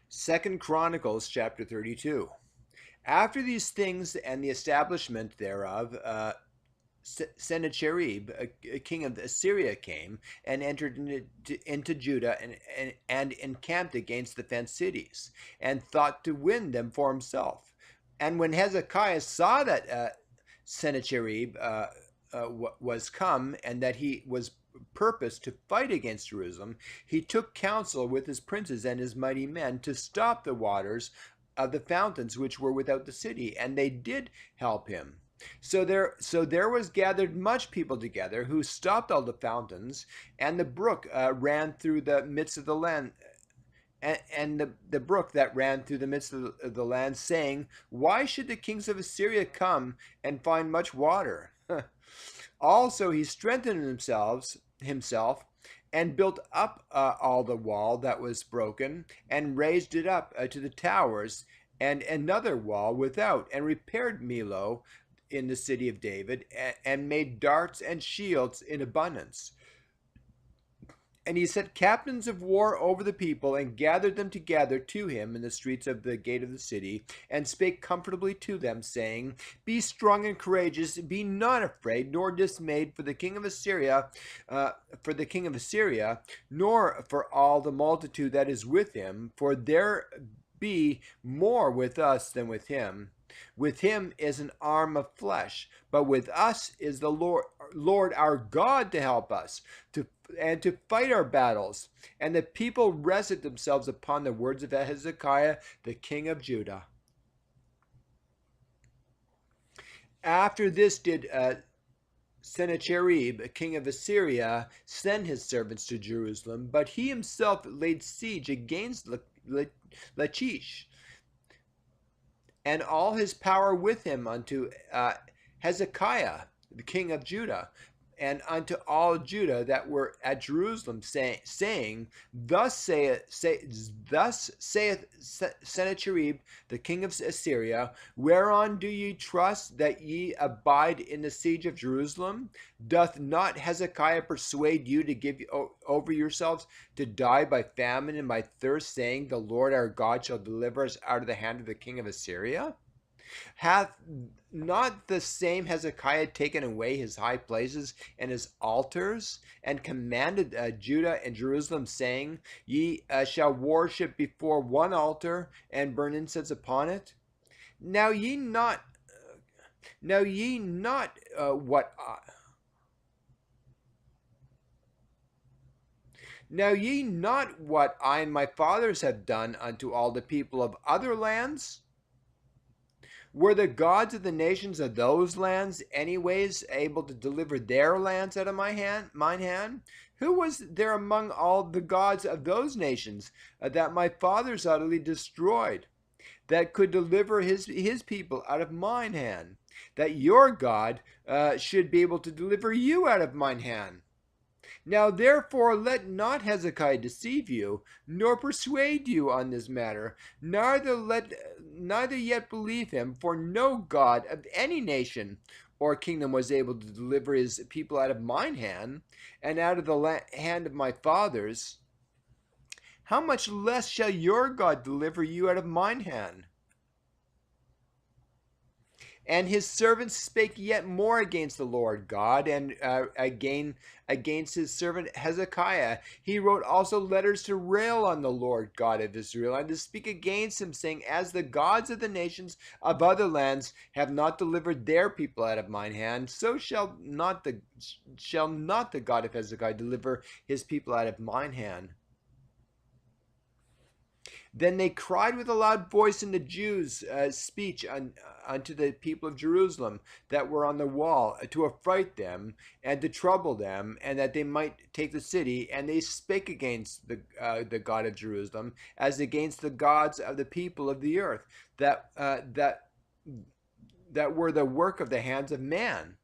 Second Chronicles chapter 32. After these things and the establishment thereof, Sennacherib, a king of Assyria, came and entered into Judah and encamped against the fenced cities, and thought to win them for himself. And when Hezekiah saw that Sennacherib was come, and that he was purposed to fight against Jerusalem, he took counsel with his princes and his mighty men to stop the waters of the fountains which were without the city, and they did help him. So there was gathered much people together, who stopped all the fountains, and the brook ran through the midst of the land, and the brook that ran through the midst of the land, saying, "Why should the kings of Assyria come and find much water?" Also he strengthened himself and built up all the wall that was broken, and raised it up to the towers, and another wall without, and repaired Milo in the city of David, and made darts and shields in abundance. And he set captains of war over the people, and gathered them together to him in the streets of the gate of the city, and spake comfortably to them, saying, "Be strong and courageous, be not afraid nor dismayed for the king of Assyria, nor for all the multitude that is with him, for there be more with us than with him. With him is an arm of flesh, but with us is the Lord our God to help us, to fight our battles." And the people rested themselves upon the words of Hezekiah, the king of Judah. After this did Sennacherib, king of Assyria, send his servants to Jerusalem, but he himself laid siege against Lachish, and all his power with him, unto Hezekiah, the king of Judah, and unto all Judah that were at Jerusalem, saying, Thus saith Sennacherib, the king of Assyria, whereon do ye trust that ye abide in the siege of Jerusalem? Doth not Hezekiah persuade you to give over yourselves to die by famine and by thirst, saying, The Lord our God shall deliver us out of the hand of the king of Assyria? Hath not the same Hezekiah taken away his high places and his altars, and commanded Judah and Jerusalem, saying, Ye shall worship before one altar, and burn incense upon it? Now ye not, now ye not what I, Now ye not what I and my fathers have done unto all the people of other lands? Were the gods of the nations of those lands anyways able to deliver their lands out of mine hand? Who was there among all the gods of those nations that my fathers utterly destroyed, that could deliver his people out of mine hand? That your God should be able to deliver you out of mine hand. Now therefore let not Hezekiah deceive you, nor persuade you on this matter, neither yet believe him, for no God of any nation or kingdom was able to deliver his people out of mine hand, and out of the hand of my fathers. How much less shall your God deliver you out of mine hand? And his servants spake yet more against the Lord God, and against his servant Hezekiah. He wrote also letters to rail on the Lord God of Israel, and to speak against him, saying, As the gods of the nations of other lands have not delivered their people out of mine hand, so shall not the God of Hezekiah deliver his people out of mine hand. Then they cried with a loud voice in the Jews' speech unto the people of Jerusalem that were on the wall, to affright them and to trouble them, and that they might take the city. And they spake against the God of Jerusalem, as against the gods of the people of the earth, that were the work of the hands of man.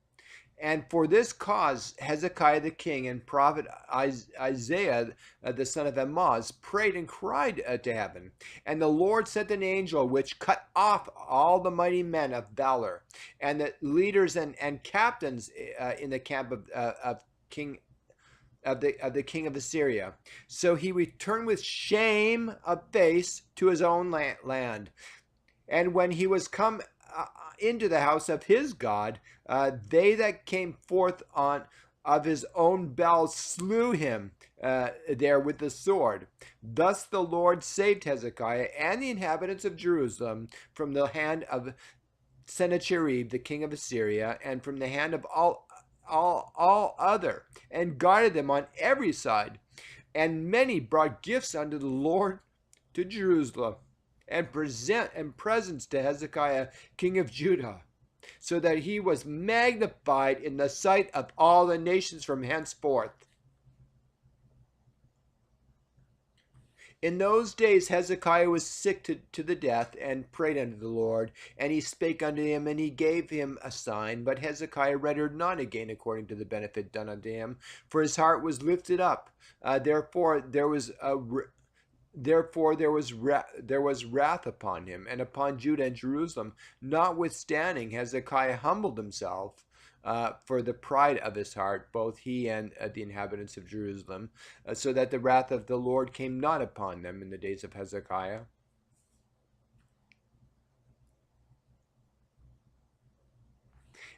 And for this cause Hezekiah the king and prophet Isaiah the son of Amoz prayed and cried to heaven. And the Lord sent an angel which cut off all the mighty men of valor, and the leaders and captains in the camp of King of the king of Assyria. So he returned with shame of face to his own land. And when he was come into the house of his God, they that came forth on of his own bowels slew him there with the sword. Thus the Lord saved Hezekiah and the inhabitants of Jerusalem from the hand of Sennacherib, the king of Assyria, and from the hand of all other, and guarded them on every side. And many brought gifts unto the Lord to Jerusalem, and presents to Hezekiah, king of Judah, so that he was magnified in the sight of all the nations from henceforth. In those days Hezekiah was sick to the death, and prayed unto the Lord. And he spake unto him, and he gave him a sign. But Hezekiah rendered not again according to the benefit done unto him, for his heart was lifted up. Therefore there was wrath upon him, and upon Judah and Jerusalem. Notwithstanding, Hezekiah humbled himself for the pride of his heart, both he and the inhabitants of Jerusalem, so that the wrath of the Lord came not upon them in the days of Hezekiah.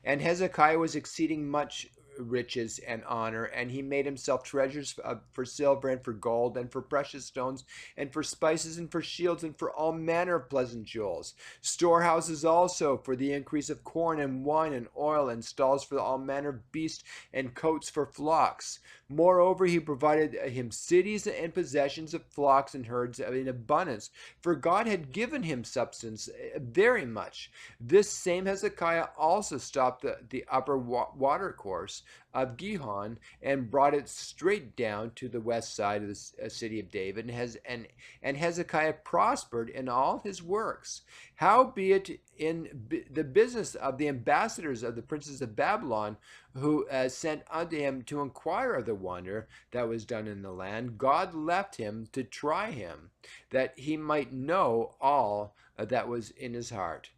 And Hezekiah was exceeding much riches and honor, and he made himself treasures for silver and for gold and for precious stones and for spices and for shields and for all manner of pleasant jewels, storehouses also for the increase of corn and wine and oil, and stalls for all manner of beasts and coats for flocks. Moreover, he provided him cities and possessions of flocks and herds in abundance, for God had given him substance very much. This same Hezekiah also stopped the upper water course of Gihon, and brought it straight down to the west side of the city of David. And Hezekiah prospered in all his works. Howbeit, in the business of the ambassadors of the princes of Babylon, who sent unto him to inquire of the wonder that was done in the land, God left him to try him, that he might know all that was in his heart.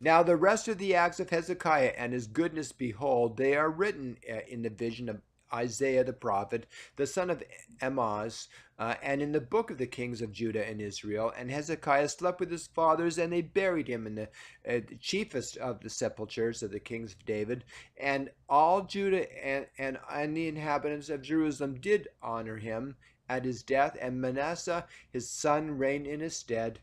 Now the rest of the acts of Hezekiah and his goodness, behold, they are written in the vision of Isaiah the prophet, the son of Amoz, and in the book of the kings of Judah and Israel. And Hezekiah slept with his fathers, and they buried him in the chiefest of the sepulchres of the kings of David. And all Judah and the inhabitants of Jerusalem did honor him at his death, and Manasseh his son reigned in his stead.